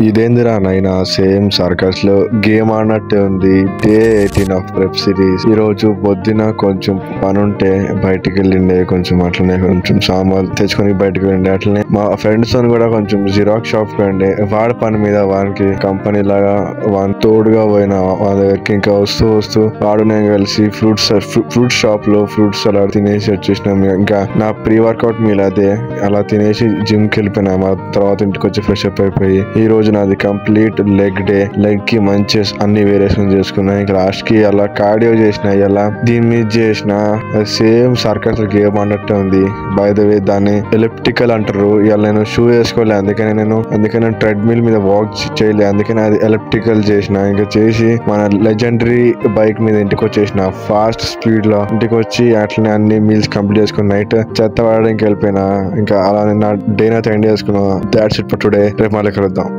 ఇదేందిరా నైనా same circus లో గేమ్ ఆడినట్టే ఉంది. Day 18 of web series. ఈ రోజు పొద్దున కొంచెం పనుంటే బయటికి వెళ్ళిండే, కొంచెం అట్లనే కొంచెం సామాన్లు తెచ్చుకొని బయటకు వెళ్ళండి. అట్లనే మా ఫ్రెండ్స్ తో కూడా కొంచెం జిరాక్స్ షాప్ వెళ్ళండి. వాడి పని మీద వానికి కంపెనీ లాగా వాని తోడుగా పోయిన వాళ్ళ దగ్గరికి. ఇంకా వస్తూ వాడు నేను కలిసి ఫ్రూట్ షాప్ లో ఫ్రూట్స్ అలా తినేసి వచ్చేసినాం. ఇంకా నా ప్రీ వర్కౌట్ మీల్ అదే. అలా తినేసి జిమ్ కి వెళ్ళిపోయినా. మా తర్వాత ఇంటికి వచ్చి ఫ్రెష్ అప్ అయిపోయి ఈ రోజు నాది కంప్లీట్ లెగ్ డే. లెగ్ కి మంచి అన్ని వేరియేషన్ చేసుకున్నా. ఇంకా లాస్ట్ కి అలా కార్డియో చేసిన. ఇలా దీని మీద చేసిన సేమ్ సర్కస్ గేమ్ అన్నట్టు ఉంది. బై ద వే దాన్ని ఎలిప్టికల్ అంటారు. ఇలా నేను షూ వేసుకోలే, అందుకని నేను ట్రెడ్మిల్ మీద వాక్ చేయలే, అందుకని అది ఎలిప్టికల్ చేసిన. ఇంకా చేసి మన లెజెండరీ బైక్ మీద ఇంటికి వచ్చేసిన ఫాస్ట్ స్పీడ్ లో. ఇంటికి వచ్చి అట్లనే అన్ని మీల్స్ కంప్లీట్ చేసుకుని నైట్ చెత్త వాడడానికి వెళ్ళిపోయినా. ఇంకా అలా నా డే అయితే ఎండ్ చేసుకున్నా. That's it for today. రేపు మళ్ళీ కలుద్దాం.